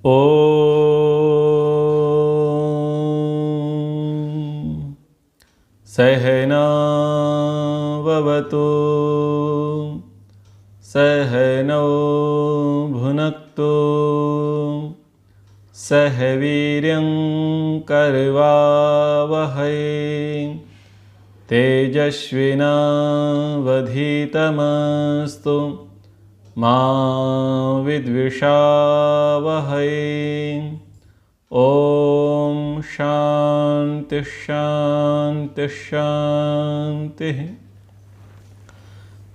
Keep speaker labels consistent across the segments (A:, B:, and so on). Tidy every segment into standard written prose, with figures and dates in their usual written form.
A: ॐ सहनाववतु सहनौ भुनक्तु सह वीर्यं करवावहै तेजस्विनावधीतमस्तु मा विद्विषावहै। ॐ शान्ति शान्ति शान्ति।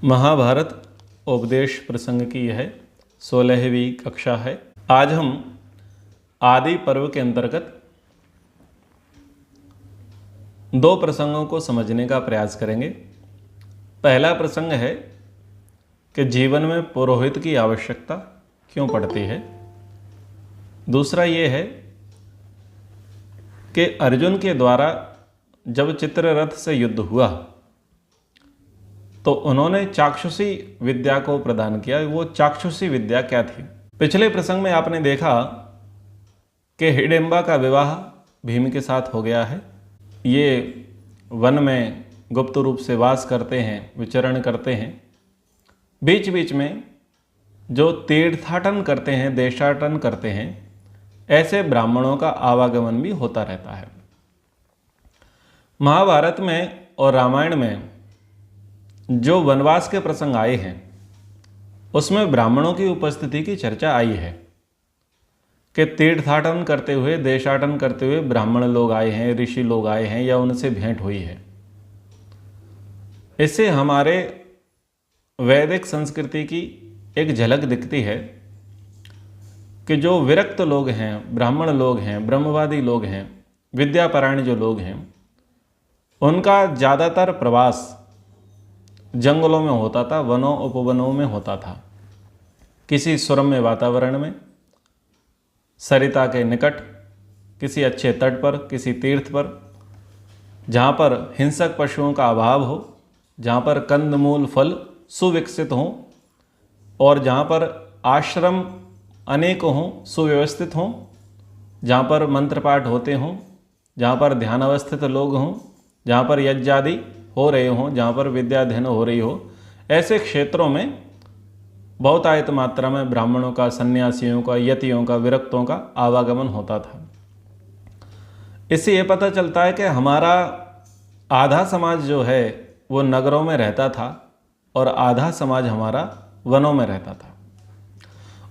A: महाभारत उपदेश प्रसंग की यह 16वीं कक्षा है। आज हम आदि पर्व के अंतर्गत 2 प्रसंगों को समझने का प्रयास करेंगे। पहला प्रसंग है कि जीवन में पुरोहित की आवश्यकता क्यों पड़ती है। दूसरा ये है कि अर्जुन के द्वारा जब चित्ररथ से युद्ध हुआ तो उन्होंने चाक्षुषी विद्या को प्रदान किया। वो चाक्षुषी विद्या क्या थी? पिछले प्रसंग में आपने देखा कि हिडिंबा का विवाह भीम के साथ हो गया है। ये वन में गुप्त रूप से वास करते हैं, विचरण करते हैं। बीच बीच में जो तीर्थाटन करते हैं, देशाटन करते हैं, ऐसे ब्राह्मणों का आवागमन भी होता रहता है। महाभारत में और रामायण में जो वनवास के प्रसंग आए हैं उसमें ब्राह्मणों की उपस्थिति की चर्चा आई है कि तीर्थाटन करते हुए, देशाटन करते हुए ब्राह्मण लोग आए हैं, ऋषि लोग आए हैं या उनसे भेंट हुई है। इससे हमारे वैदिक संस्कृति की एक झलक दिखती है कि जो विरक्त लोग हैं, ब्राह्मण लोग हैं, ब्रह्मवादी लोग हैं, विद्यापरायण जो लोग हैं, उनका ज़्यादातर प्रवास जंगलों में होता था, वनों उपवनों में होता था। किसी सुरम्य वातावरण में, सरिता के निकट, किसी अच्छे तट पर, किसी तीर्थ पर, जहाँ पर हिंसक पशुओं का अभाव हो, जहाँ पर कंदमूल फल सुविकसित हों और जहाँ पर आश्रम अनेक हों, सुव्यवस्थित हों, जहाँ पर मंत्र पाठ होते हों, जहाँ पर ध्यान अवस्थित लोग हों, जहाँ पर यज्ञादि हो रहे हों, जहाँ पर विद्याध्ययन हो रही हो, ऐसे क्षेत्रों में बहुतायत मात्रा में ब्राह्मणों का, सन्यासियों का, यतियों का, विरक्तों का आवागमन होता था। इससे ये पता चलता है कि हमारा आधा समाज जो है वो नगरों में रहता था और आधा समाज हमारा वनों में रहता था।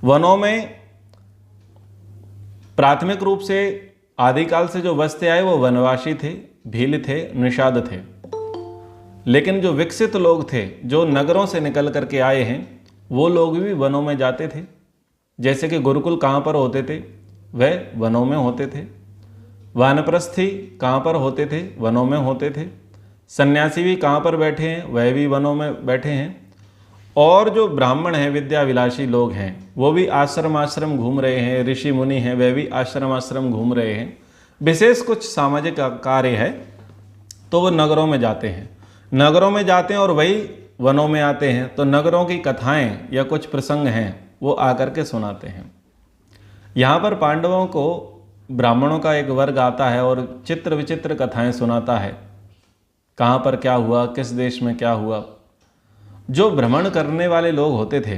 A: वनों में प्राथमिक रूप से आदिकाल से जो बसते आए वो वनवासी थे, भील थे, निषाद थे। लेकिन जो विकसित लोग थे, जो नगरों से निकल करके आए हैं, वो लोग भी वनों में जाते थे। जैसे कि गुरुकुल कहाँ पर होते थे? वह वनों में होते थे। वानप्रस्थी कहाँ पर होते थे? वनों में होते थे। सन्यासी भी कहाँ पर बैठे हैं? वह भी वनों में बैठे हैं। और जो ब्राह्मण हैं, विद्याविलासी लोग हैं, वो भी आश्रम आश्रम घूम रहे हैं। ऋषि मुनि हैं, वह भी आश्रम आश्रम घूम रहे हैं। विशेष कुछ सामाजिक कार्य है तो वो नगरों में जाते हैं। नगरों में जाते हैं और वही वनों में आते हैं, तो नगरों की कथाएं या कुछ प्रसंग हैं वो आकर के सुनाते हैं। यहाँ पर पांडवों को ब्राह्मणों का एक वर्ग आता है और चित्र विचित्र कथाएं सुनाता है। कहाँ पर क्या हुआ, किस देश में क्या हुआ। जो भ्रमण करने वाले लोग होते थे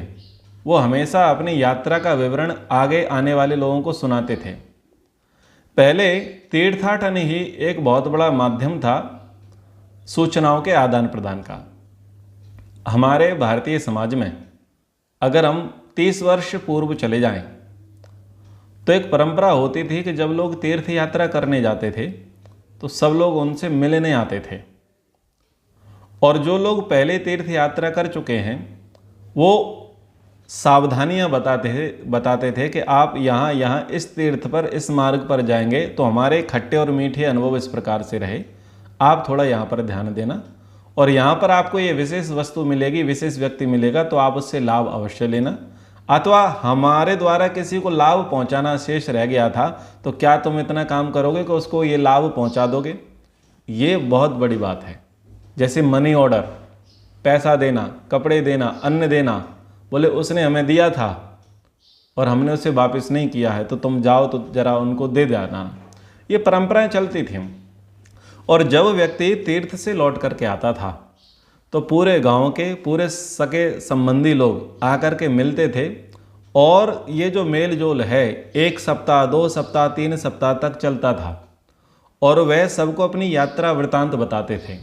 A: वो हमेशा अपनी यात्रा का विवरण आगे आने वाले लोगों को सुनाते थे। पहले तीर्थाटन ही एक बहुत बड़ा माध्यम था सूचनाओं के आदान प्रदान का। हमारे भारतीय समाज में अगर हम 30 वर्ष पूर्व चले जाएं तो एक परंपरा होती थी कि जब लोग तीर्थ यात्रा करने जाते थे तो सब लोग उनसे मिलने आते थे। और जो लोग पहले तीर्थ यात्रा कर चुके हैं वो सावधानियां बताते थे कि आप यहाँ इस तीर्थ पर, इस मार्ग पर जाएंगे तो हमारे खट्टे और मीठे अनुभव इस प्रकार से रहे, आप थोड़ा यहाँ पर ध्यान देना। और यहाँ पर आपको ये विशेष वस्तु मिलेगी, विशेष व्यक्ति मिलेगा, तो आप उससे लाभ अवश्य लेना। अथवा हमारे द्वारा किसी को लाभ पहुँचाना शेष रह गया था तो क्या तुम इतना काम करोगे कि उसको ये लाभ पहुँचा दोगे? ये बहुत बड़ी बात है। जैसे मनी ऑर्डर, पैसा देना, कपड़े देना, अन्न देना, बोले उसने हमें दिया था और हमने उसे वापस नहीं किया है, तो तुम जाओ तो जरा उनको दे देना। ये परंपराएं चलती थीं। और जब व्यक्ति तीर्थ से लौट करके आता था तो पूरे गांव के पूरे सगे संबंधी लोग आकर के मिलते थे, और ये जो मेल जोल है 1 सप्ताह 2 सप्ताह 3 सप्ताह तक चलता था, और वह सबको अपनी यात्रा वृतांत बताते थे।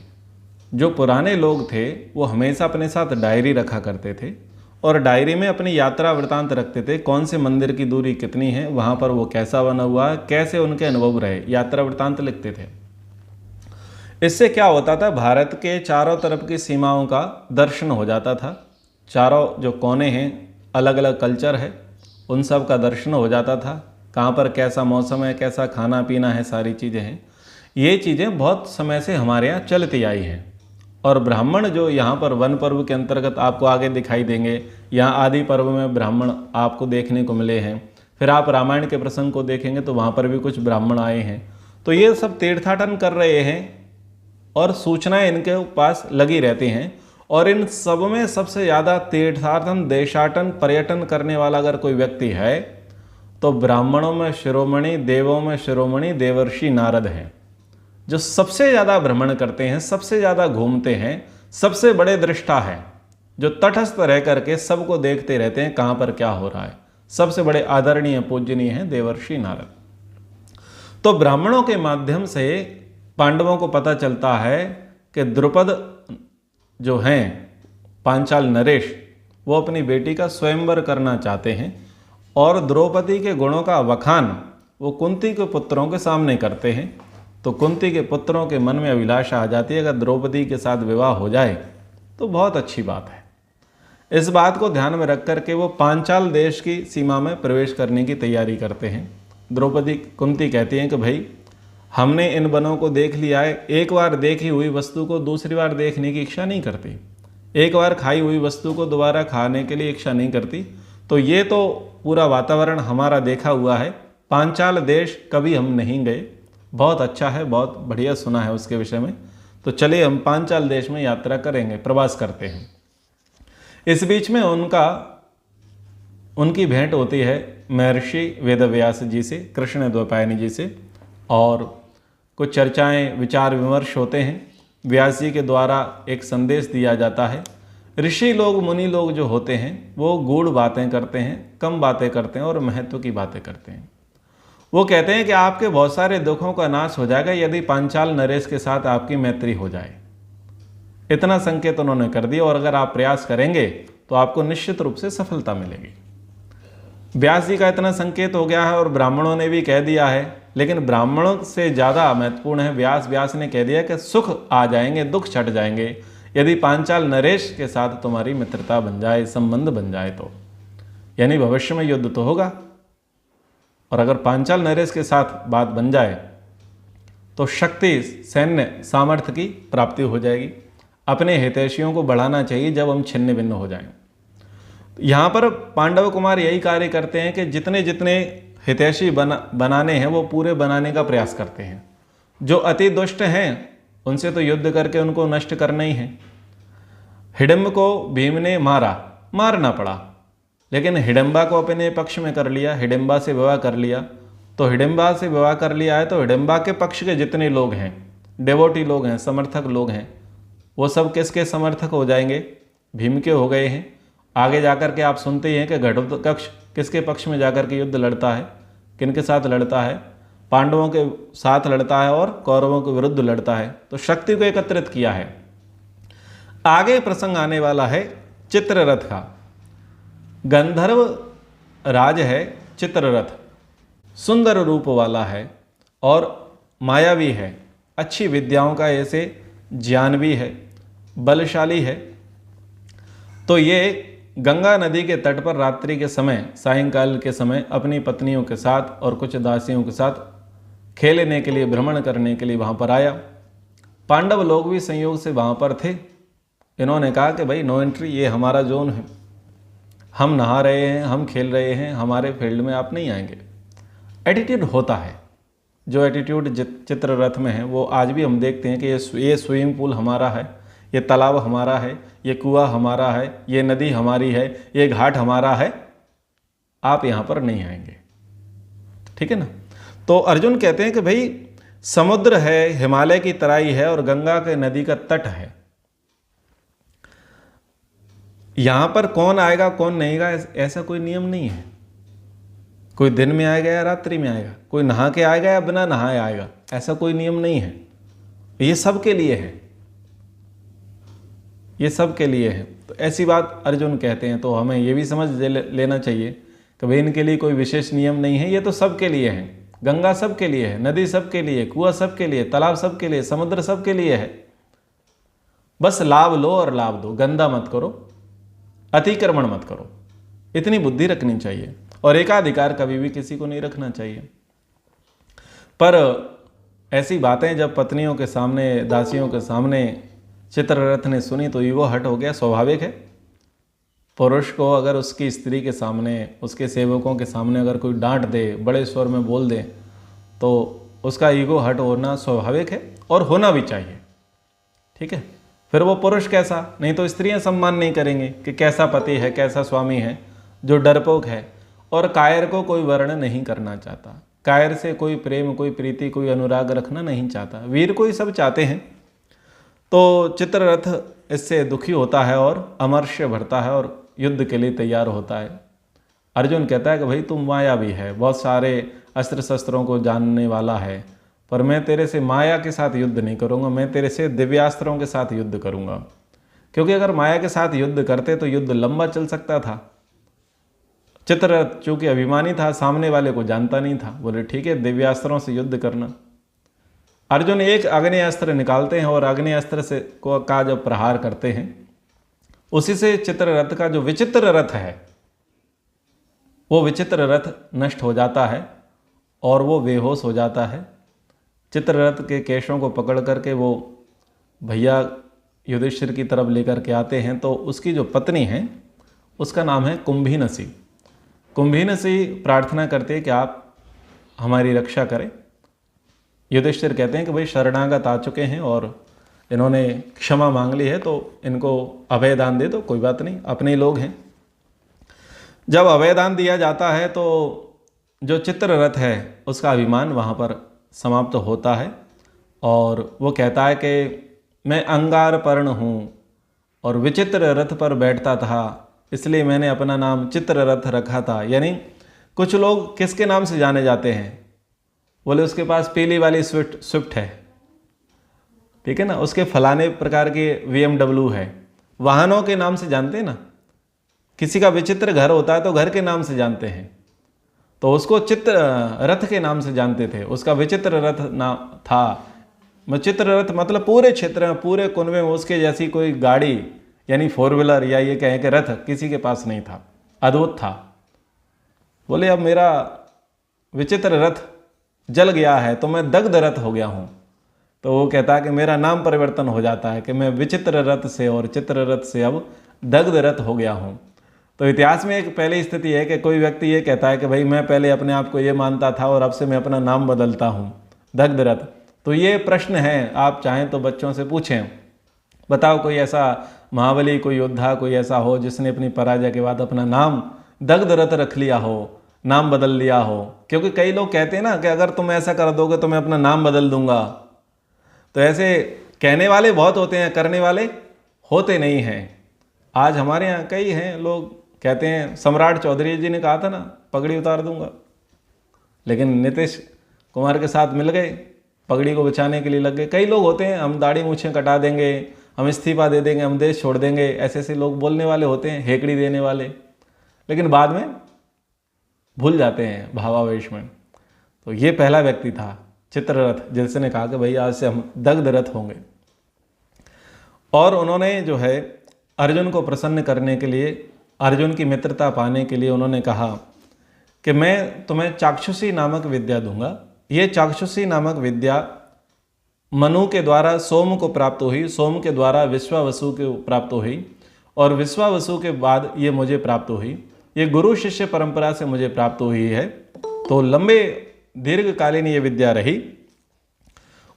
A: जो पुराने लोग थे वो हमेशा अपने साथ डायरी रखा करते थे, और डायरी में अपनी यात्रा वृतांत रखते थे, कौन से मंदिर की दूरी कितनी है, वहाँ पर वो कैसा बना हुआ है, कैसे उनके अनुभव रहे, यात्रा वृतांत लिखते थे। इससे क्या होता था, भारत के चारों तरफ की सीमाओं का दर्शन हो जाता था। चारों जो कोने हैं, अलग अलग कल्चर है, उन सब का दर्शन हो जाता था। कहाँ पर कैसा मौसम है, कैसा खाना पीना है, सारी चीज़ें हैं। ये चीज़ें बहुत समय से हमारे यहाँ चलती आई हैं। और ब्राह्मण जो यहाँ पर वन पर्व के अंतर्गत आपको आगे दिखाई देंगे, यहाँ आदि पर्व में ब्राह्मण आपको देखने को मिले हैं। फिर आप रामायण के प्रसंग को देखेंगे तो वहाँ पर भी कुछ ब्राह्मण आए हैं। तो ये सब तीर्थाटन कर रहे हैं और सूचनाएं इनके पास लगी रहती हैं। और इन सब में सबसे ज़्यादा तीर्थाटन, देशाटन, पर्यटन करने वाला अगर कोई व्यक्ति है तो ब्राह्मणों में शिरोमणि, देवों में शिरोमणि देवर्षि नारद हैं, जो सबसे ज़्यादा भ्रमण करते हैं, सबसे ज़्यादा घूमते हैं, सबसे बड़े दृष्टा हैं, जो तटस्थ रह करके सबको देखते रहते हैं कहाँ पर क्या हो रहा है। सबसे बड़े आदरणीय पूजनीय हैं देवर्षि नारद। तो ब्राह्मणों के माध्यम से पांडवों को पता चलता है कि द्रुपद जो हैं, पांचाल नरेश, वो अपनी बेटी का स्वयंवर करना चाहते हैं, और द्रौपदी के गुणों का वखान वो कुंती के पुत्रों के सामने करते हैं। तो कुंती के पुत्रों के मन में अभिलाषा आ जाती है, अगर द्रौपदी के साथ विवाह हो जाए तो बहुत अच्छी बात है। इस बात को ध्यान में रख कर के वो पांचाल देश की सीमा में प्रवेश करने की तैयारी करते हैं। द्रौपदी, कुंती कहती हैं कि भाई हमने इन वनों को देख लिया है, एक बार देखी हुई वस्तु को दूसरी बार देखने की इच्छा नहीं करती, एक बार खाई हुई वस्तु को दोबारा खाने के लिए इच्छा नहीं करती। तो ये तो पूरा वातावरण हमारा देखा हुआ है, पांचाल देश कभी हम नहीं गए, बहुत अच्छा है, बहुत बढ़िया सुना है उसके विषय में, तो चलिए हम पांचाल देश में यात्रा करेंगे, प्रवास करते हैं। इस बीच में उनकी भेंट होती है महर्षि वेदव्यास जी से, कृष्ण द्वैपायनी जी से, और कुछ चर्चाएं, विचार विमर्श होते हैं। व्यास जी के द्वारा एक संदेश दिया जाता है। ऋषि लोग, मुनि लोग जो होते हैं वो गूढ़ बातें करते हैं, कम बातें करते हैं और महत्व की बातें करते हैं। वो कहते हैं कि आपके बहुत सारे दुखों का नाश हो जाएगा यदि पांचाल नरेश के साथ आपकी मैत्री हो जाए। इतना संकेत उन्होंने कर दिया, और अगर आप प्रयास करेंगे तो आपको निश्चित रूप से सफलता मिलेगी। व्यास जी का इतना संकेत हो गया है और ब्राह्मणों ने भी कह दिया है, लेकिन ब्राह्मणों से ज़्यादा महत्वपूर्ण है व्यास ने कह दिया कि सुख आ जाएंगे, दुख छट जाएंगे यदि पांचाल नरेश के साथ तुम्हारी मित्रता बन जाए, संबंध बन जाए तो। यानी भविष्य में युद्ध तो होगा, और अगर पांचाल नरेश के साथ बात बन जाए तो शक्ति, सैन्य सामर्थ्य की प्राप्ति हो जाएगी। अपने हितैषियों को बढ़ाना चाहिए जब हम छिन्न भिन्न हो जाएं। यहाँ पर पांडव कुमार यही कार्य करते हैं कि जितने जितने हितैषी बनाने हैं वो पूरे बनाने का प्रयास करते हैं। जो अति दुष्ट हैं उनसे तो युद्ध करके उनको नष्ट करना ही है। हिडिंब को भीम ने मारना पड़ा, लेकिन हिडिंबा को अपने पक्ष में कर लिया, हिडिंबा से विवाह कर लिया। तो हिडिंबा से विवाह कर लिया है तो हिडिंबा के पक्ष के जितने लोग हैं, डेवोटी लोग हैं, समर्थक लोग हैं, वो सब किसके समर्थक हो जाएंगे? भीम के हो गए हैं। आगे जाकर के आप सुनते ही हैं कि घटोत्कच किसके पक्ष में जाकर के युद्ध लड़ता है, किनके साथ लड़ता है? पांडवों के साथ लड़ता है और कौरवों के विरुद्ध लड़ता है। तो शक्ति को एकत्रित किया है। आगे प्रसंग आने वाला है चित्ररथ का। गंधर्व राज है चित्ररथ, सुंदर रूप वाला है और मायावी है, अच्छी विद्याओं का ऐसे ज्ञान भी है, बलशाली है। तो ये गंगा नदी के तट पर रात्रि के समय, सायंकाल के समय अपनी पत्नियों के साथ और कुछ दासियों के साथ खेलने के लिए, भ्रमण करने के लिए वहाँ पर आया। पांडव लोग भी संयोग से वहाँ पर थे। इन्होंने कहा कि भाई नो एंट्री, ये हमारा जोन है, हम नहा रहे हैं, हम खेल रहे हैं, हमारे फील्ड में आप नहीं आएंगे। एटीट्यूड होता है, जो एटीट्यूड चित्ररथ में है वो आज भी हम देखते हैं कि ये स्विमिंग पूल हमारा है, ये तालाब हमारा है, ये कुआं हमारा है, ये नदी हमारी है, ये घाट हमारा है। आप यहाँ पर नहीं आएंगे। ठीक है ना। तो अर्जुन कहते हैं कि भाई समुद्र है, हिमालय की तराई है और गंगा के नदी का तट है, यहां पर कौन आएगा कौन नहीं आएगा ऐसा कोई नियम नहीं है। कोई दिन में आएगा या रात्रि में आएगा, कोई नहा के आएगा या बिना नहाए आएगा, ऐसा कोई नियम नहीं है। ये सब के लिए है, ये सब के लिए है। तो ऐसी बात अर्जुन कहते हैं, तो हमें ये भी समझ लेना चाहिए कि भाई इनके लिए कोई विशेष नियम नहीं है, ये तो सब के लिए है। गंगा सब के लिए है, नदी सब के लिए, कुआं सब के लिए, तालाब सब के लिए, समुद्र सब के लिए है। बस लाभ लो और लाभ दो, गंदा मत करो, अतिक्रमण मत करो, इतनी बुद्धि रखनी चाहिए। और एकाधिकार कभी भी किसी को नहीं रखना चाहिए। पर ऐसी बातें जब पत्नियों के सामने, दासियों के सामने चित्ररथ ने सुनी तो ईगो हर्ट हो गया। स्वाभाविक है, पुरुष को अगर उसकी स्त्री के सामने, उसके सेवकों के सामने अगर कोई डांट दे, बड़े स्वर में बोल दे, तो उसका ईगो हर्ट होना स्वाभाविक है और होना भी चाहिए। ठीक है। फिर वो पुरुष कैसा, नहीं तो स्त्रियां सम्मान नहीं करेंगे कि कैसा पति है, कैसा स्वामी है, जो डरपोक है और कायर को कोई वर्ण नहीं करना चाहता, कायर से कोई प्रेम, कोई प्रीति, कोई अनुराग रखना नहीं चाहता, वीर को ही सब चाहते हैं। तो चित्ररथ इससे दुखी होता है और अमर्ष्य भरता है और युद्ध के लिए तैयार होता है। अर्जुन कहता है कि भाई तुम मायावी है, बहुत सारे अस्त्र शस्त्रों को जानने वाला है, पर मैं तेरे से माया के साथ युद्ध नहीं करूंगा, मैं तेरे से दिव्यास्त्रों के साथ युद्ध करूंगा। क्योंकि अगर माया के साथ युद्ध करते तो युद्ध लंबा चल सकता था। चित्ररथ चूंकि अभिमानी था, सामने वाले को जानता नहीं था, बोले ठीक है दिव्यास्त्रों से युद्ध करना। अर्जुन एक आग्नेयास्त्र निकालते हैं और आग्नेयास्त्र से का जब प्रहार करते हैं, उसी से चित्ररथ का जो विचित्र रथ है, वो विचित्र रथ नष्ट हो जाता है और वो बेहोश हो जाता है। चित्ररथ के केशों को पकड़ करके वो भैया युधिष्ठिर की तरफ लेकर के आते हैं। तो उसकी जो पत्नी है उसका नाम है कुंभीनसी। कुंभीनसी प्रार्थना करती है कि आप हमारी रक्षा करें। युधिष्ठिर कहते हैं कि भाई शरणागत आ चुके हैं और इन्होंने क्षमा मांग ली है, तो इनको अभय दान दे दो, कोई बात नहीं, अपने लोग हैं। जब अभय दान दिया जाता है तो जो चित्ररथ है उसका अभिमान वहाँ पर समाप्त होता है और वो कहता है कि मैं अंगार पर्ण हूँ और विचित्र रथ पर बैठता था, इसलिए मैंने अपना नाम चित्ररथ रखा था। यानी कुछ लोग किसके नाम से जाने जाते हैं, बोले उसके पास पीली वाली स्विफ्ट है, ठीक है ना, उसके फलाने प्रकार के BMW है, वाहनों के नाम से जानते हैं ना। किसी का विचित्र घर होता है तो घर के नाम से जानते हैं, तो उसको चित्र रथ के नाम से जानते थे, उसका विचित्र रथ नाम था। चित्र रथ मतलब पूरे क्षेत्र में, पूरे कुनबे में उसके जैसी कोई गाड़ी यानी 4 व्हीलर या ये कहें कि रथ किसी के पास नहीं था, अद्भुत था। बोले अब मेरा विचित्र रथ जल गया है तो मैं दग्ध रथ हो गया हूँ। तो वो कहता है कि मेरा नाम परिवर्तन हो जाता है कि मैं विचित्र रथ से और चित्र रथ से अब दग्ध रथ हो गया हूँ। तो इतिहास में एक पहली स्थिति है कि कोई व्यक्ति ये कहता है कि भाई मैं पहले अपने आप को ये मानता था और अब से मैं अपना नाम बदलता हूँ, दग्ध रथ। तो ये प्रश्न है, आप चाहें तो बच्चों से पूछें, बताओ कोई ऐसा महाबली, कोई योद्धा, कोई ऐसा हो जिसने अपनी पराजय के बाद अपना नाम दग्ध रथ रख लिया हो, नाम बदल लिया हो। क्योंकि कई लोग कहते हैं ना कि अगर तुम ऐसा कर दोगे तो मैं अपना नाम बदल दूंगा। तो ऐसे कहने वाले बहुत होते हैं, करने वाले होते नहीं हैं। आज हमारे यहाँ कई हैं लोग कहते हैं, सम्राट चौधरी जी ने कहा था ना पगड़ी उतार दूंगा, लेकिन नीतीश कुमार के साथ मिल गए, पगड़ी को बचाने के लिए लग गए। कई लोग होते हैं, हम दाढ़ी मूछें कटा देंगे, हम इस्तीफा दे देंगे, हम देश छोड़ देंगे, ऐसे ऐसे लोग बोलने वाले होते हैं, हेकड़ी देने वाले, लेकिन बाद में भूल जाते हैं भावावेश में। तो ये पहला व्यक्ति था चित्ररथ, जिसने कहा कि भाई आज से हम दग्ध रथ होंगे। और उन्होंने जो है अर्जुन को प्रसन्न करने के लिए, अर्जुन की मित्रता पाने के लिए उन्होंने कहा कि मैं तुम्हें चाक्षुषी नामक विद्या दूंगा। ये चाक्षुषी नामक विद्या मनु के द्वारा सोम को प्राप्त हुई, सोम के द्वारा विश्वावसु को प्राप्त हुई और विश्वावसु के बाद ये मुझे प्राप्त हुई। ये गुरु शिष्य परंपरा से मुझे प्राप्त हुई है। तो लंबे दीर्घकालीन ये विद्या रही।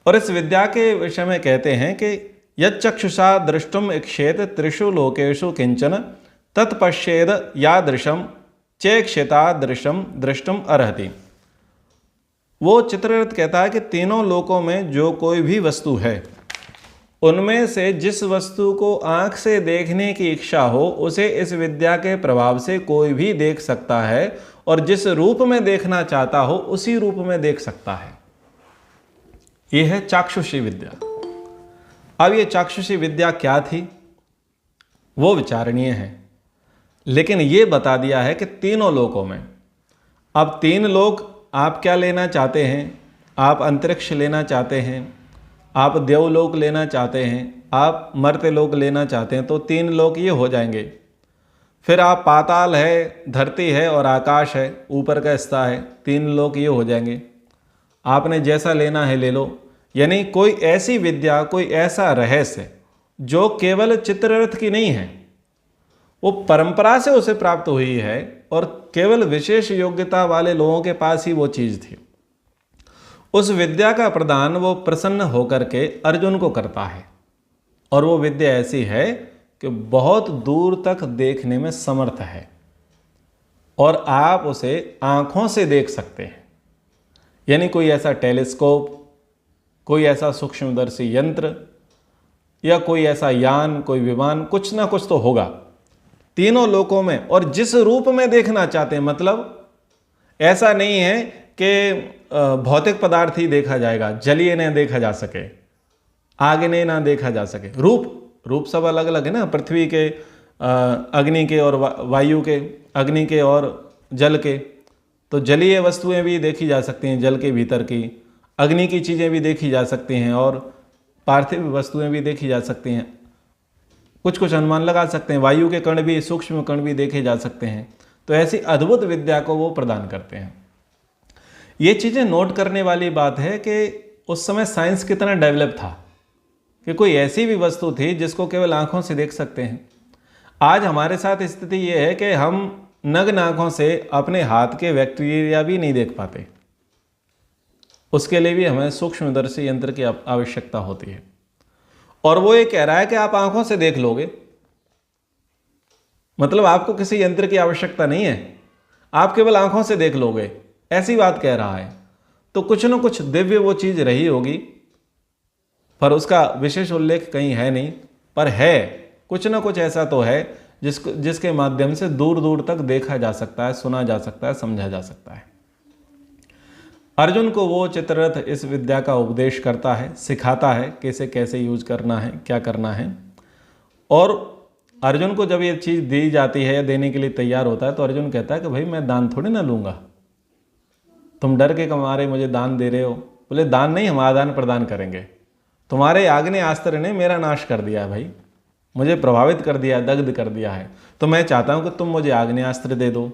A: और इस विद्या के विषय में कहते हैं कि यच्चक्षुषा दृष्टुम इक्षेत त्रिषु लोकेषु किंचन तत्पश्येद यादृशम चेक्षिता दृशम दृष्टुम अर्हति। वो चित्ररथ कहता है कि तीनों लोकों में जो कोई भी वस्तु है उनमें से जिस वस्तु को आंख से देखने की इच्छा हो उसे इस विद्या के प्रभाव से कोई भी देख सकता है, और जिस रूप में देखना चाहता हो उसी रूप में देख सकता है। यह है चाक्षुषी विद्या। अब ये चाक्षुषी विद्या क्या थी वो विचारणीय है, लेकिन ये बता दिया है कि तीनों लोकों में। अब तीन लोक आप क्या लेना चाहते हैं? आप अंतरिक्ष लेना चाहते हैं, आप देवलोक लेना चाहते हैं, आप मर्त्य लोक लेना चाहते हैं, तो तीन लोक ये हो जाएंगे। फिर आप पाताल है, धरती है और आकाश है, ऊपर का हिस्सा है, तीन लोक ये हो जाएंगे। आपने जैसा लेना है ले लो। यानी कोई ऐसी विद्या, कोई ऐसा रहस्य जो केवल चित्ररथ की नहीं है, वो परंपरा से उसे प्राप्त हुई है और केवल विशेष योग्यता वाले लोगों के पास ही वो चीज़ थी। उस विद्या का प्रदान वो प्रसन्न होकर के अर्जुन को करता है, और वो विद्या ऐसी है कि बहुत दूर तक देखने में समर्थ है और आप उसे आंखों से देख सकते हैं। यानी कोई ऐसा टेलीस्कोप, कोई ऐसा सूक्ष्मदर्शी यंत्र या कोई ऐसा यान, कोई विमान, कुछ ना कुछ तो होगा तीनों लोकों में, और जिस रूप में देखना चाहते हैं। मतलब ऐसा नहीं है कि भौतिक पदार्थ ही देखा जाएगा, जलीय नहीं देखा जा सके, आग नहीं ना देखा जा सके। रूप सब अलग अलग है ना, पृथ्वी के, अग्नि के और वायु के, अग्नि के और जल के। तो जलीय वस्तुएं भी देखी जा सकती हैं, जल के भीतर की, अग्नि की चीज़ें भी देखी जा सकती हैं, और पार्थिव वस्तुएं भी देखी जा सकती हैं। कुछ कुछ अनुमान लगा सकते हैं, वायु के कण भी, सूक्ष्म कण भी देखे जा सकते हैं। तो ऐसी अद्भुत विद्या को वो प्रदान करते हैं। ये चीज़ें नोट करने वाली बात है कि उस समय साइंस कितना डेवलप था कि कोई ऐसी भी वस्तु थी जिसको केवल आंखों से देख सकते हैं। आज हमारे साथ स्थिति ये है कि हम नग्न आंखों से अपने हाथ के बैक्टीरिया भी नहीं देख पाते। उसके लिए भी हमें सूक्ष्मदर्शी यंत्र की आवश्यकता होती है, और वो ये कह रहा है कि आप आंखों से देख लोगे, मतलब आपको किसी यंत्र की आवश्यकता नहीं है, आप केवल आंखों से देख लोगे, ऐसी बात कह रहा है। तो कुछ न कुछ दिव्य वो चीज़ रही होगी, पर उसका विशेष उल्लेख कहीं है नहीं, पर है कुछ न कुछ ऐसा तो है जिसके माध्यम से दूर दूर तक देखा जा सकता है, सुना जा सकता है, समझा जा सकता है। अर्जुन को वो चित्ररथ इस विद्या का उपदेश करता है, सिखाता है कि इसे कैसे यूज करना है, क्या करना है। और अर्जुन को जब ये चीज़ दी जाती है या देने के लिए तैयार होता है, तो अर्जुन कहता है कि भाई मैं दान थोड़ी ना लूँगा, तुम डर के मारे मुझे दान दे रहे हो। बोले दान नहीं, हम आदान प्रदान करेंगे। तुम्हारे आग्नेयास्त्र ने मेरा नाश कर दिया है भाई, मुझे प्रभावित कर दिया, दग्ध कर दिया है, तो मैं चाहता हूँ कि तुम मुझे आग्नेयास्त्र दे दो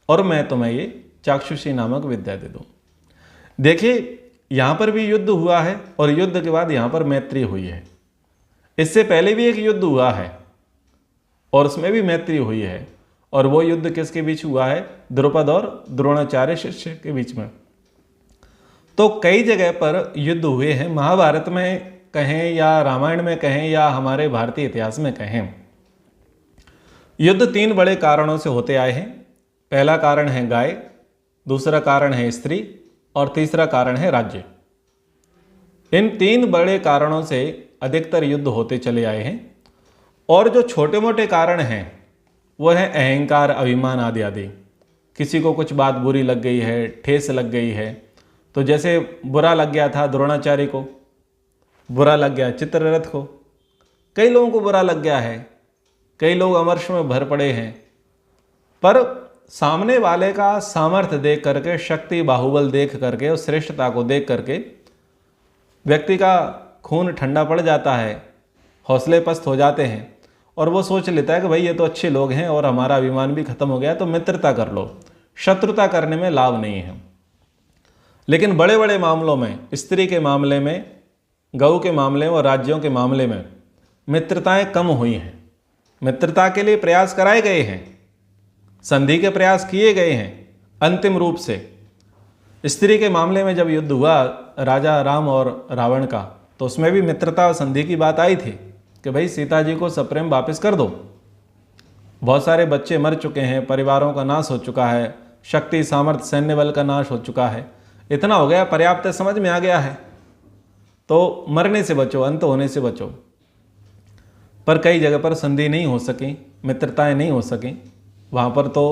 A: और मैं तुम्हें ये चाक्षुषी नामक विद्या दे दूँ। देखिए यहाँ पर भी युद्ध हुआ है, और युद्ध के बाद यहाँ पर मैत्री हुई है। इससे पहले भी एक युद्ध हुआ है और उसमें भी मैत्री हुई है, और वो युद्ध किसके बीच हुआ है? द्रुपद और द्रोणाचार्य शिष्य के बीच में। तो कई जगह पर युद्ध हुए हैं, महाभारत में कहें या रामायण में कहें या हमारे भारतीय इतिहास में कहें। युद्ध तीन बड़े कारणों से होते आए हैं। पहला कारण है गाय, दूसरा कारण है स्त्री, और तीसरा कारण है राज्य। इन तीन बड़े कारणों से अधिकतर युद्ध होते चले आए हैं, और जो छोटे मोटे कारण हैं वो है अहंकार, अभिमान आदि आदि। किसी को कुछ बात बुरी लग गई है, ठेस लग गई है, तो जैसे बुरा लग गया था द्रोणाचार्य को, बुरा लग गया चित्ररथ को, कई लोगों को बुरा लग गया है, कई लोग अमर्ष में भर पड़े हैं। पर सामने वाले का सामर्थ्य देख करके, शक्ति बाहुबल देख करके, उस श्रेष्ठता को देख करके व्यक्ति का खून ठंडा पड़ जाता है, हौसले पस्त हो जाते हैं, और वो सोच लेता है कि भाई ये तो अच्छे लोग हैं और हमारा अभिमान भी खत्म हो गया, तो मित्रता कर लो, शत्रुता करने में लाभ नहीं है। लेकिन बड़े बड़े मामलों में, स्त्री के मामले में, गऊ के मामले में और राज्यों के मामले में मित्रताएं कम हुई हैं। मित्रता के लिए प्रयास कराए गए हैं, संधि के प्रयास किए गए हैं अंतिम रूप से। स्त्री के मामले में जब युद्ध हुआ राजा राम और रावण का, तो उसमें भी मित्रता और संधि की बात आई थी कि भाई सीता जी को सप्रेम वापस कर दो, बहुत सारे बच्चे मर चुके हैं, परिवारों का नाश हो चुका है, शक्ति सामर्थ्य सैन्य बल का नाश हो चुका है, इतना हो गया, पर्याप्त है, समझ में आ गया है, तो मरने से बचो, अंत होने से बचो। पर कई जगह पर संधि नहीं हो सकी, मित्रताएं नहीं हो सकी, वहाँ पर तो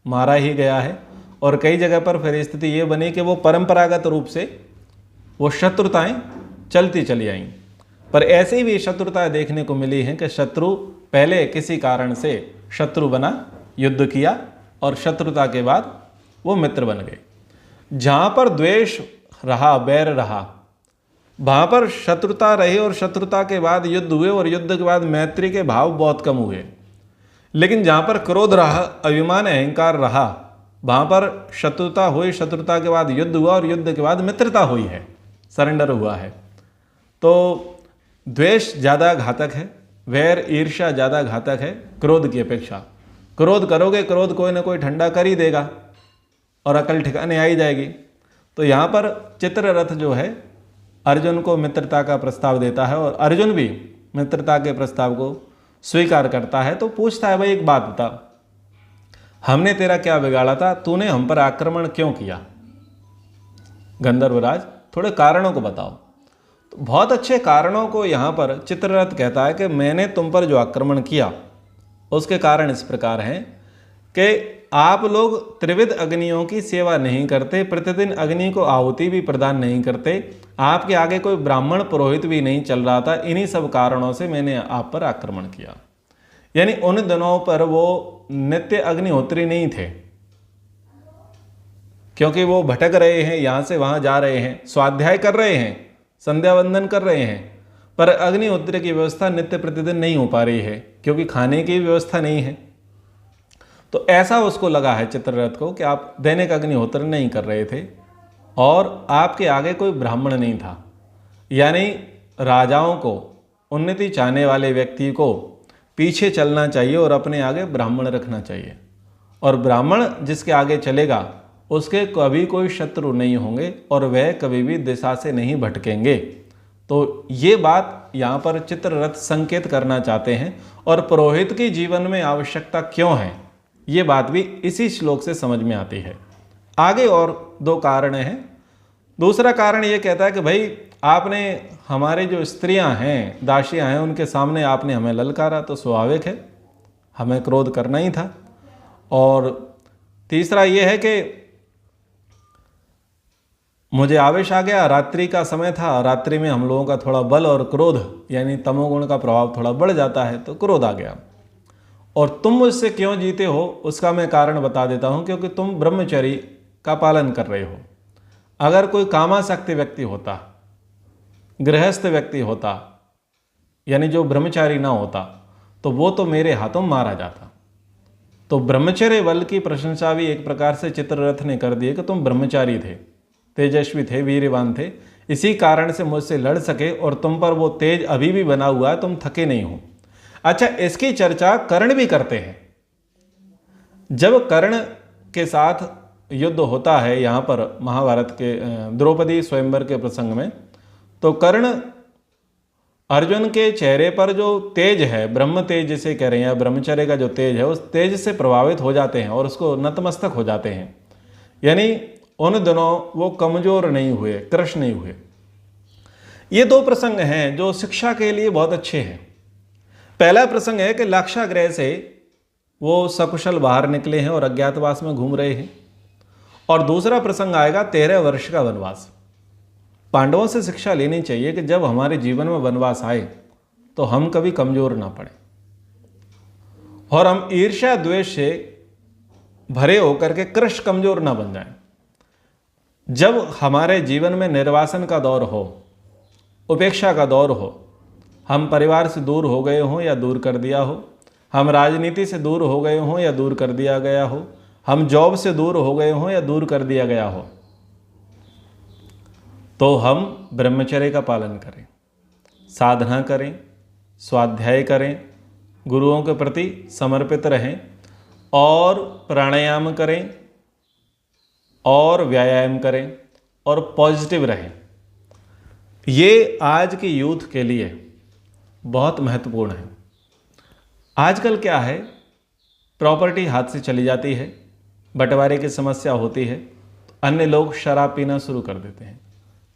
A: मारा ही गया है। और कई जगह पर फिर स्थिति ये बनी कि वो परंपरागत रूप से वो शत्रुताएं चलती चली आईं। पर ऐसी भी शत्रुताएं देखने को मिली हैं कि शत्रु पहले किसी कारण से शत्रु बना, युद्ध किया, और शत्रुता के बाद वो मित्र बन गए। जहाँ पर द्वेष रहा, बैर रहा, वहाँ पर शत्रुता रही, और शत्रुता के बाद युद्ध हुए, और युद्ध के बाद मैत्री के भाव बहुत कम हुए। लेकिन जहाँ पर क्रोध रहा, अभिमान अहंकार रहा, वहाँ पर शत्रुता हुई, शत्रुता के बाद युद्ध हुआ, और युद्ध के बाद मित्रता हुई है, सरेंडर हुआ है। तो द्वेष ज़्यादा घातक है, वैर ईर्ष्या ज़्यादा घातक है क्रोध की अपेक्षा। क्रोध करोगे, क्रोध कोई ना कोई ठंडा कर ही देगा और अकल ठिकाने आ ही जाएगी। तो यहाँ पर चित्ररथ जो है अर्जुन को मित्रता का प्रस्ताव देता है, और अर्जुन भी मित्रता के प्रस्ताव को स्वीकार करता है। तो पूछता है, भाई एक बात बता, हमने तेरा क्या बिगाड़ा था, तूने हम पर आक्रमण क्यों किया? गंधर्वराज, थोड़े कारणों को बताओ। तो बहुत अच्छे कारणों को यहाँ पर चित्ररथ कहता है कि मैंने तुम पर जो आक्रमण किया उसके कारण इस प्रकार हैं कि आप लोग त्रिविध अग्नियों की सेवा नहीं करते, प्रतिदिन अग्नि को आहुति भी प्रदान नहीं करते, आपके आगे कोई ब्राह्मण पुरोहित भी नहीं चल रहा था। इन्हीं सब कारणों से मैंने आप पर आक्रमण किया। यानी उन दिनों पर वो नित्य अग्निहोत्री नहीं थे, क्योंकि वो भटक रहे हैं, यहाँ से वहाँ जा रहे हैं, स्वाध्याय कर रहे हैं, संध्या वंदन कर रहे हैं, पर अग्निहोत्र की व्यवस्था नित्य प्रतिदिन नहीं हो पा रही है, क्योंकि खाने की व्यवस्था नहीं है। तो ऐसा उसको लगा है चित्ररथ को कि आप दैनिक अग्निहोत्र नहीं कर रहे थे, और आपके आगे कोई ब्राह्मण नहीं था। यानी राजाओं को, उन्नति चाहने वाले व्यक्ति को पीछे चलना चाहिए और अपने आगे ब्राह्मण रखना चाहिए, और ब्राह्मण जिसके आगे चलेगा उसके कभी कोई शत्रु नहीं होंगे, और वह कभी भी दिशा से नहीं भटकेंगे। तो ये बात यहाँ पर चित्ररथ संकेत करना चाहते हैं। और पुरोहित की जीवन में आवश्यकता क्यों है, ये बात भी इसी श्लोक से समझ में आती है। आगे और दो कारण हैं। दूसरा कारण ये कहता है कि भाई आपने हमारे जो स्त्रियां हैं, दासियां हैं, उनके सामने आपने हमें ललकारा, तो स्वाभाविक है हमें क्रोध करना ही था। और तीसरा ये है कि मुझे आवेश आ गया, रात्रि का समय था, रात्रि में हम लोगों का थोड़ा बल और क्रोध यानी तमोगुण का प्रभाव थोड़ा बढ़ जाता है, तो क्रोध आ गया। और तुम मुझसे क्यों जीते हो उसका मैं कारण बता देता हूं, क्योंकि तुम ब्रह्मचर्य का पालन कर रहे हो। अगर कोई कामासक्त व्यक्ति होता, गृहस्थ व्यक्ति होता, यानी जो ब्रह्मचारी ना होता, तो वो तो मेरे हाथों मारा जाता। तो ब्रह्मचर्य बल की प्रशंसा भी एक प्रकार से चित्ररथ ने कर दी कि तुम ब्रह्मचारी थे, तेजस्वी थे, वीरवान थे, इसी कारण से मुझसे लड़ सके, और तुम पर वो तेज अभी भी बना हुआ है, तुम थके नहीं हो। अच्छा, इसकी चर्चा कर्ण भी करते हैं। जब कर्ण के साथ युद्ध होता है यहाँ पर महाभारत के द्रौपदी स्वयंवर के प्रसंग में, तो कर्ण अर्जुन के चेहरे पर जो तेज है, ब्रह्म तेज जिसे कह रहे हैं, ब्रह्मचर्य का जो तेज है, उस तेज से प्रभावित हो जाते हैं और उसको नतमस्तक हो जाते हैं। यानी उन दिनों वो कमजोर नहीं हुए, कृश नहीं हुए। ये दो प्रसंग हैं जो शिक्षा के लिए बहुत अच्छे हैं। पहला प्रसंग है कि लाक्षागृह से वो सकुशल बाहर निकले हैं और अज्ञातवास में घूम रहे हैं। और दूसरा प्रसंग आएगा 13 वर्ष का वनवास। पांडवों से शिक्षा लेनी चाहिए कि जब हमारे जीवन में वनवास आए तो हम कभी कमजोर ना पड़े, और हम ईर्ष्या द्वेष से भरे होकर के कृश कमजोर ना बन जाएं। जब हमारे जीवन में निर्वासन का दौर हो, उपेक्षा का दौर हो, हम परिवार से दूर हो गए हों या दूर कर दिया हो, हम राजनीति से दूर हो गए हों या दूर कर दिया गया हो, हम जॉब से दूर हो गए हों या दूर कर दिया गया हो, तो हम ब्रह्मचर्य का पालन करें, साधना करें, स्वाध्याय करें, गुरुओं के प्रति समर्पित रहें, और प्राणायाम करें, और व्यायाम करें, और पॉजिटिव रहें। ये आज की यूथ के लिए बहुत महत्वपूर्ण है। आजकल क्या है, प्रॉपर्टी हाथ से चली जाती है, बंटवारे की समस्या होती है, अन्य लोग शराब पीना शुरू कर देते हैं,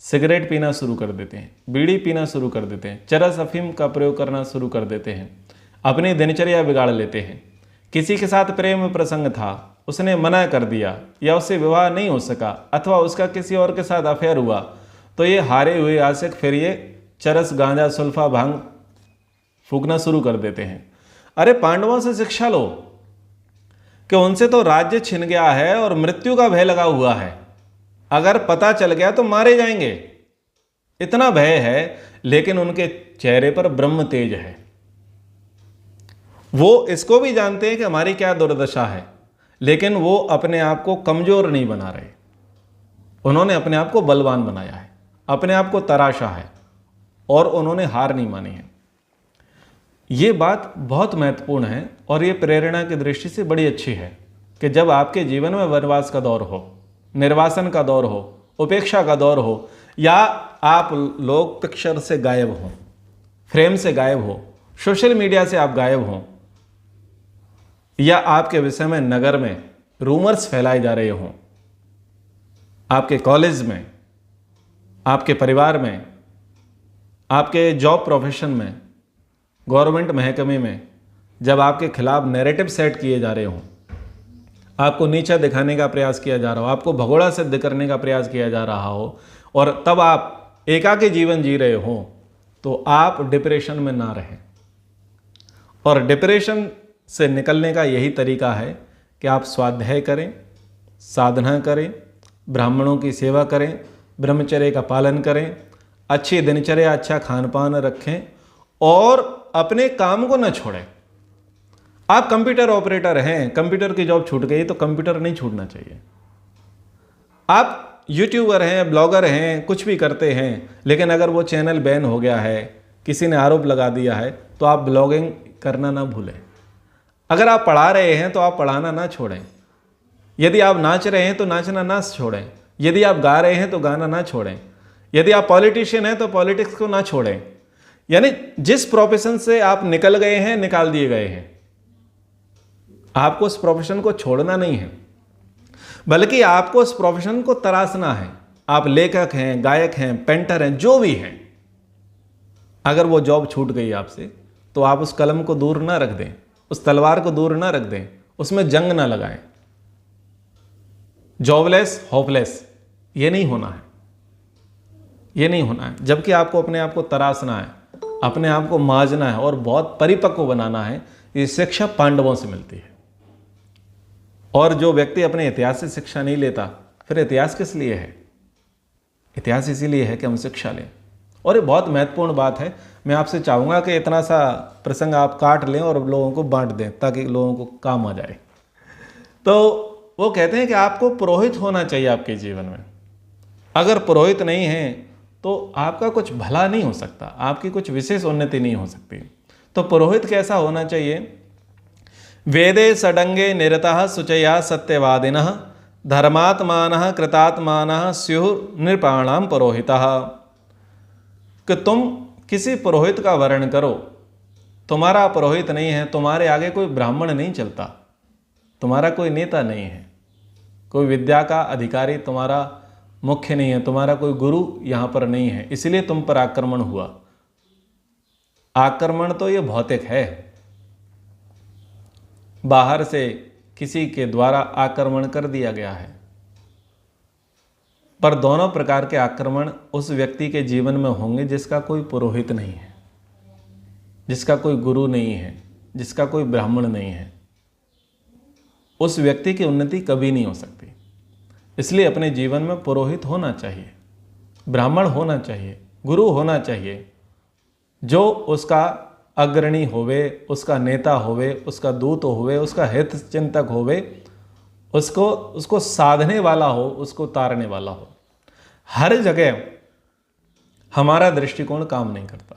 A: सिगरेट पीना शुरू कर देते हैं, बीड़ी पीना शुरू कर देते हैं, चरस अफीम का प्रयोग करना शुरू कर देते हैं, अपनी दिनचर्या बिगाड़ लेते हैं। किसी के साथ प्रेम प्रसंग था, उसने मना कर दिया या उससे विवाह नहीं हो सका अथवा उसका किसी और के साथ अफेयर हुआ, तो ये हारे हुए आशिक फिर ये चरस, गांजा, सुल्फा, भांग फूकना शुरू कर देते हैं। अरे पांडवों से शिक्षा लो कि उनसे तो राज्य छिन गया है और मृत्यु का भय लगा हुआ है, अगर पता चल गया तो मारे जाएंगे, इतना भय है। लेकिन उनके चेहरे पर ब्रह्म तेज है। वो इसको भी जानते हैं कि हमारी क्या दुर्दशा है, लेकिन वो अपने आप को कमजोर नहीं बना रहे। उन्होंने अपने आप को बलवान बनाया है, अपने आप को तराशा है और उन्होंने हार नहीं मानी है। ये बात बहुत महत्वपूर्ण है और ये प्रेरणा की दृष्टि से बड़ी अच्छी है कि जब आपके जीवन में वनवास का दौर हो, निर्वासन का दौर हो, उपेक्षा का दौर हो, या आप लोक पिक्चर से गायब हो, फ्रेम से गायब हो, सोशल मीडिया से आप गायब हो, या आपके विषय में नगर में रूमर्स फैलाए जा रहे हों, आपके कॉलेज में, आपके परिवार में, आपके जॉब प्रोफेशन में, गवर्नमेंट महकमे में, जब आपके खिलाफ नैरेटिव सेट किए जा रहे हों, आपको नीचा दिखाने का प्रयास किया जा रहा हो, आपको भगोड़ा सिद्ध करने का प्रयास किया जा रहा हो, और तब आप एकाकी जीवन जी रहे हो, तो आप डिप्रेशन में ना रहें। और डिप्रेशन से निकलने का यही तरीका है कि आप स्वाध्याय करें, साधना करें, ब्राह्मणों की सेवा करें, ब्रह्मचर्य का पालन करें, अच्छी दिनचर्या, अच्छा खान पान रखें और अपने काम को न छोड़ें। आप कंप्यूटर ऑपरेटर हैं, कंप्यूटर की जॉब छूट गई तो कंप्यूटर नहीं छूटना चाहिए। आप यूट्यूबर हैं, ब्लॉगर हैं, कुछ भी करते हैं, लेकिन अगर वो चैनल बैन हो गया है, किसी ने आरोप लगा दिया है, तो आप ब्लॉगिंग करना ना भूलें। अगर आप पढ़ा रहे हैं तो आप पढ़ाना ना छोड़ें। यदि आप नाच रहे हैं तो नाचना ना छोड़ें। यदि आप गा रहे हैं तो गाना ना छोड़ें। यदि आप पॉलिटिशियन हैं तो पॉलिटिक्स को ना छोड़ें। यानी जिस प्रोफेशन से आप निकल गए हैं, निकाल दिए गए हैं, आपको उस प्रोफेशन को छोड़ना नहीं है, बल्कि आपको उस प्रोफेशन को तराशना है। आप लेखक हैं, गायक हैं, पेंटर हैं, जो भी हैं, अगर वो जॉब छूट गई आपसे, तो आप उस कलम को दूर ना रख दें, उस तलवार को दूर ना रख दें, उसमें जंग ना लगाएं। जॉबलेस, होपलेस, ये नहीं होना है, ये नहीं होना है। जबकि आपको अपने आप को तराशना है, अपने आप को मांझना है और बहुत परिपक्व बनाना है। ये शिक्षा पांडवों से मिलती है। और जो व्यक्ति अपने इतिहास से शिक्षा नहीं लेता, फिर इतिहास किस लिए है? इतिहास इसीलिए है कि हम शिक्षा लें। और ये बहुत महत्वपूर्ण बात है। मैं आपसे चाहूँगा कि इतना सा प्रसंग आप काट लें और लोगों को बांट दें, ताकि लोगों को काम आ जाए। तो वो कहते हैं कि आपको पुरोहित होना चाहिए आपके जीवन में। अगर पुरोहित नहीं है तो आपका कुछ भला नहीं हो सकता, आपकी कुछ विशेष उन्नति नहीं हो सकती। तो पुरोहित कैसा होना चाहिए? वेदे षडंगे निरतः शुचया सत्यवादिनः धर्मात्मानः कृतात्मानः स्युः नृपाणां पुरोहितः। कि तुम किसी पुरोहित का वर्ण करो, तुम्हारा पुरोहित नहीं है, तुम्हारे आगे कोई ब्राह्मण नहीं चलता, तुम्हारा कोई नेता नहीं है, कोई विद्या का अधिकारी तुम्हारा मुख्य नहीं है, तुम्हारा कोई गुरु यहाँ पर नहीं है, इसलिए तुम पर आक्रमण हुआ। आक्रमण तो ये भौतिक है, बाहर से किसी के द्वारा आक्रमण कर दिया गया है, पर दोनों प्रकार के आक्रमण उस व्यक्ति के जीवन में होंगे जिसका कोई पुरोहित नहीं है, जिसका कोई गुरु नहीं है, जिसका कोई ब्राह्मण नहीं है। उस व्यक्ति की उन्नति कभी नहीं हो सकती। इसलिए अपने जीवन में पुरोहित होना चाहिए, ब्राह्मण होना चाहिए, गुरु होना चाहिए, जो उसका अग्रणी होवे, उसका नेता होवे, उसका दूत होवे, उसका हित चिंतक होवे, उसको साधने वाला हो, उसको तारने वाला हो। हर जगह हमारा दृष्टिकोण काम नहीं करता।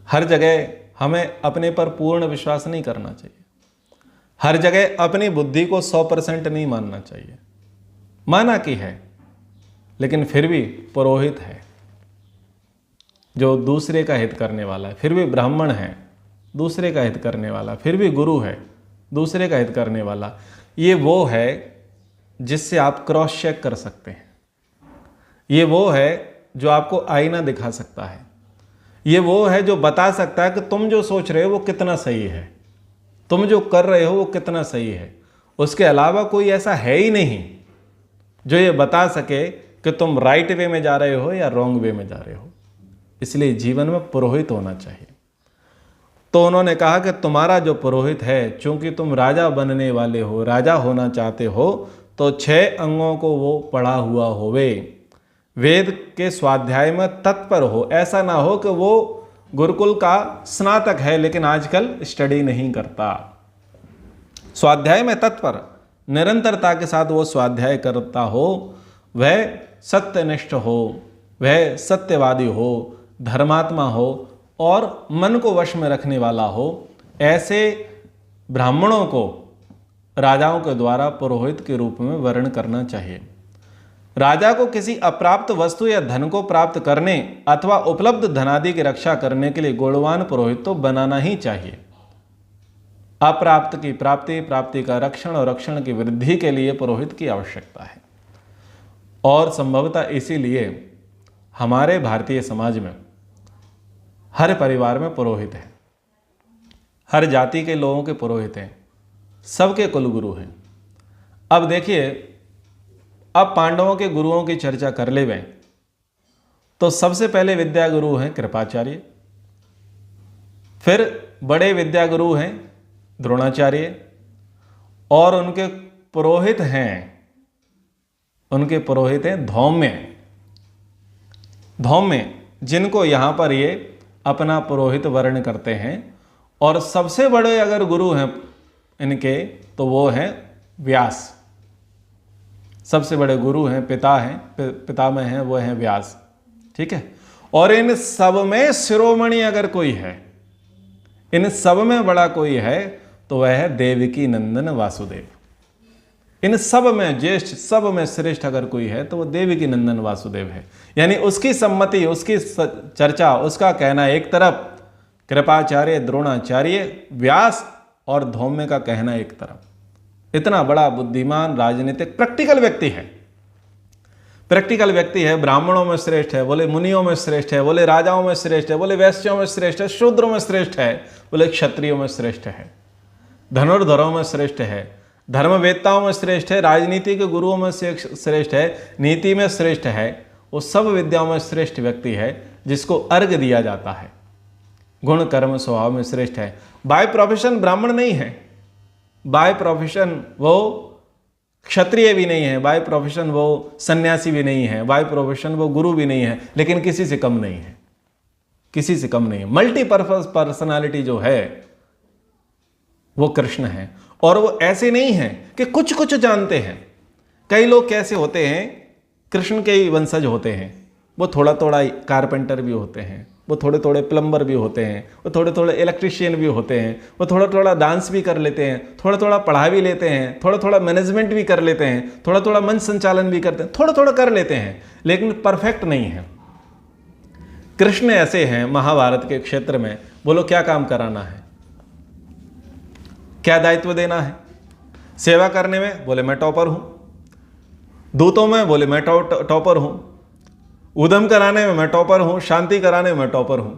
A: हर जगह हमें अपने पर पूर्ण विश्वास नहीं करना चाहिए। हर जगह अपनी बुद्धि को 100% नहीं मानना चाहिए। माना कि है, लेकिन फिर भी पुरोहित है जो दूसरे का हित करने वाला है, फिर भी ब्राह्मण है दूसरे का हित करने वाला, फिर भी गुरु है, दूसरे का हित करने वाला, ये वो है जिससे आप क्रॉस चेक कर सकते हैं। ये वो है जो आपको आईना दिखा सकता है। ये वो है जो बता सकता है कि तुम जो सोच रहे हो वो कितना सही है, तुम जो कर रहे हो वो कितना सही है। उसके अलावा कोई ऐसा है ही नहीं जो ये बता सके कि तुम राइट वे में जा रहे हो या रॉन्ग वे में जा रहे हो। इसलिए जीवन में पुरोहित होना चाहिए। तो उन्होंने कहा कि तुम्हारा जो पुरोहित है, चूंकि तुम राजा बनने वाले हो, राजा होना चाहते हो, तो 6 अंगों को वो पढ़ा हुआ होवे, वेद के स्वाध्याय में तत्पर हो। ऐसा ना हो कि वो गुरुकुल का स्नातक है लेकिन आजकल स्टडी नहीं करता। स्वाध्याय में तत्पर, निरंतरता के साथ वो स्वाध्याय करता हो, वह सत्यनिष्ठ हो, वह सत्यवादी हो, धर्मात्मा हो और मन को वश में रखने वाला हो। ऐसे ब्राह्मणों को राजाओं के द्वारा पुरोहित के रूप में वर्ण करना चाहिए। राजा को किसी अप्राप्त वस्तु या धन को प्राप्त करने अथवा उपलब्ध धनादि की रक्षा करने के लिए गुणवान पुरोहित तो बनाना ही चाहिए। अप्राप्त की प्राप्ति, प्राप्ति का रक्षण और रक्षण की वृद्धि के लिए पुरोहित की आवश्यकता है। और संभवतः इसीलिए हमारे भारतीय समाज में हर परिवार में पुरोहित है, हर जाति के लोगों के पुरोहित हैं, सबके कुलगुरु हैं। अब देखिए, अब पांडवों के गुरुओं की चर्चा कर ले गए तो सबसे पहले विद्या गुरु हैं कृपाचार्य, फिर बड़े विद्या गुरु हैं द्रोणाचार्य, और उनके पुरोहित हैं धौम्य, जिनको यहां पर ये अपना पुरोहित वर्ण करते हैं। और सबसे बड़े अगर गुरु हैं इनके तो वो हैं व्यास। सबसे बड़े गुरु हैं, पितामह हैं, वो हैं व्यास। ठीक है। और इन सब में शिरोमणि अगर कोई है, इन सब में बड़ा कोई है तो वह है देवकी नंदन वासुदेव। इन सब में ज्येष्ठ, सब में श्रेष्ठ अगर कोई है तो वो देवकी नंदन वासुदेव है। यानी उसकी सम्मति, उसकी चर्चा, उसका कहना एक तरफ, कृपाचार्य, द्रोणाचार्य, व्यास और धौम्य का कहना एक तरफ। इतना बड़ा बुद्धिमान, राजनीतिक, प्रैक्टिकल व्यक्ति है। ब्राह्मणों में श्रेष्ठ है, बोले मुनियों में श्रेष्ठ है, बोले राजाओं में श्रेष्ठ है, बोले वैश्यों में श्रेष्ठ है, शूद्रों में श्रेष्ठ है, बोले क्षत्रियों में श्रेष्ठ है, धनुर्धरों में श्रेष्ठ है, धर्मवेत्ताओं में श्रेष्ठ है, राजनीति के गुरुओं में श्रेष्ठ है, नीति में श्रेष्ठ है। वो सब विद्याओं में श्रेष्ठ व्यक्ति है जिसको अर्घ दिया जाता है। गुण कर्म स्वभाव में श्रेष्ठ है। बाय प्रोफेशन ब्राह्मण नहीं है, बाय प्रोफेशन वो क्षत्रिय भी नहीं है, बाय प्रोफेशन वो सन्यासी भी नहीं है, बाय प्रोफेशन वो गुरु भी नहीं है, लेकिन किसी से कम नहीं है, किसी से कम नहीं है। मल्टीपर्पज पर्सनालिटी जो है वो कृष्ण है। और वो ऐसे नहीं है कि कुछ कुछ जानते हैं। कई लोग कैसे होते हैं, कृष्ण के ही वंशज होते हैं, वो थोड़ा थोड़ा कारपेंटर भी होते हैं, वो थोड़े थोड़े प्लम्बर भी होते हैं, वो थोड़े थोड़े इलेक्ट्रिशियन भी होते हैं, वो थोड़ा थोड़ा डांस भी कर लेते हैं, थोड़ा थोड़ा पढ़ा भी लेते हैं, थोड़ा थोड़ा मैनेजमेंट भी कर लेते हैं, थोड़ा थोड़ा मंच संचालन भी करते हैं, थोड़ा थोड़ा कर लेते हैं, लेकिन परफेक्ट नहीं है। कृष्ण ऐसे हैं महाभारत के क्षेत्र में। बोलो क्या काम कराना है, क्या दायित्व देना है? सेवा करने में बोले मैं टॉपर हूं, दूतों में बोले मैं टॉपर हूं, उद्यम कराने में मैं टॉपर हूं, शांति कराने में मैं टॉपर हूं,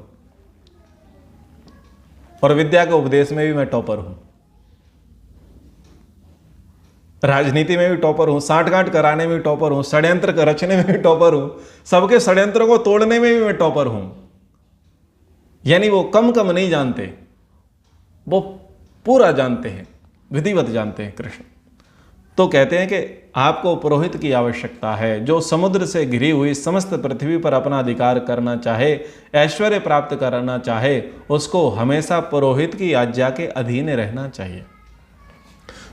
A: और विद्या के उपदेश में भी मैं टॉपर हूं, राजनीति में भी टॉपर हूं, साठगांठ कराने में भी टॉपर हूं, षड्यंत्र रचने में भी टॉपर हूं, सबके षड्यंत्रों को तोड़ने में भी मैं टॉपर हूं। यानी वो कम नहीं जानते, वो पूरा जानते हैं, विधिवत जानते हैं कृष्ण। तो कहते हैं कि आपको पुरोहित की आवश्यकता है जो समुद्र से घिरी हुई समस्त पृथ्वी पर अपना अधिकार करना चाहे, ऐश्वर्य प्राप्त करना चाहे, उसको हमेशा पुरोहित की आज्ञा के अधीन रहना चाहिए।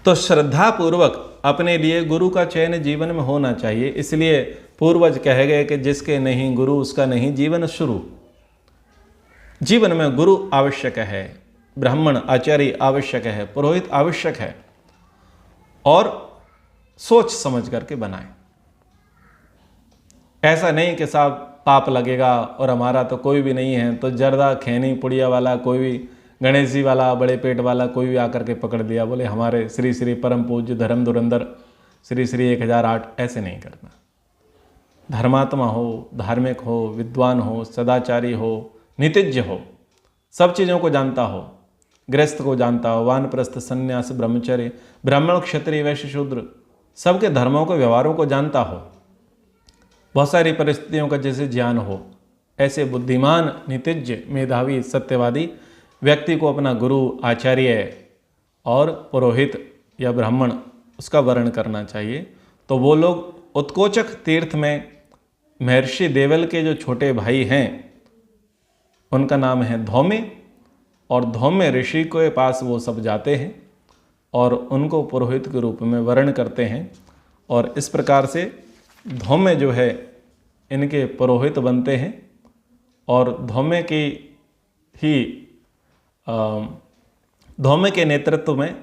A: तो श्रद्धा पूर्वक अपने लिए गुरु का चयन जीवन में होना चाहिए। इसलिए पूर्वज कहे गए कि जिसके नहीं गुरु उसका नहीं जीवन शुरू। जीवन में गुरु आवश्यक है, ब्राह्मण आचार्य आवश्यक है, पुरोहित आवश्यक है, और सोच समझ करके बनाएं। ऐसा नहीं कि साहब पाप लगेगा और हमारा तो कोई भी नहीं है, तो जर्दा खैनी पुड़िया वाला कोई भी गणेश जी वाला, बड़े पेट वाला कोई भी आकर के पकड़ लिया, बोले हमारे श्री श्री परम पूज्य धर्म धुरंधर श्री श्री 1008, ऐसे नहीं करना। धर्मात्मा हो, धार्मिक हो, विद्वान हो, सदाचारी हो, नितिज्ञ हो, सब चीज़ों को जानता हो, गृहस्थ को जानता हो, वानप्रस्थ, संन्यास, ब्रह्मचर्य, ब्राह्मण, क्षत्रिय, वैश्य, शूद्र, सबके धर्मों को, व्यवहारों को जानता हो, बहुत सारी परिस्थितियों का जैसे ज्ञान हो, ऐसे बुद्धिमान, नितिज्ञ, मेधावी, सत्यवादी व्यक्ति को अपना गुरु, आचार्य और पुरोहित या ब्राह्मण उसका वर्ण करना चाहिए। तो वो लोग उत्कोचक तीर्थ में महर्षि देवल के जो छोटे भाई हैं उनका नाम है धौम्य, और धौम्य ऋषि के पास वो सब जाते हैं और उनको पुरोहित के रूप में वर्ण करते हैं, और इस प्रकार से धौम्य जो है इनके पुरोहित बनते हैं, और धौम्य के नेतृत्व में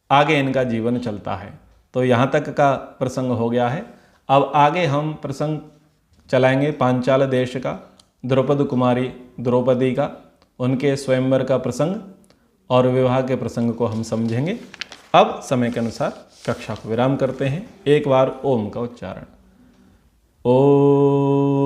A: आगे इनका जीवन चलता है। तो यहाँ तक का प्रसंग हो गया है। अब आगे हम प्रसंग चलाएंगे पांचाल देश का, द्रौपदी कुमारी द्रौपदी का, उनके स्वयंवर का प्रसंग और विवाह के प्रसंग को हम समझेंगे। अब समय के अनुसार कक्षा को विराम करते हैं। एक बार ओम का उच्चारण। ओम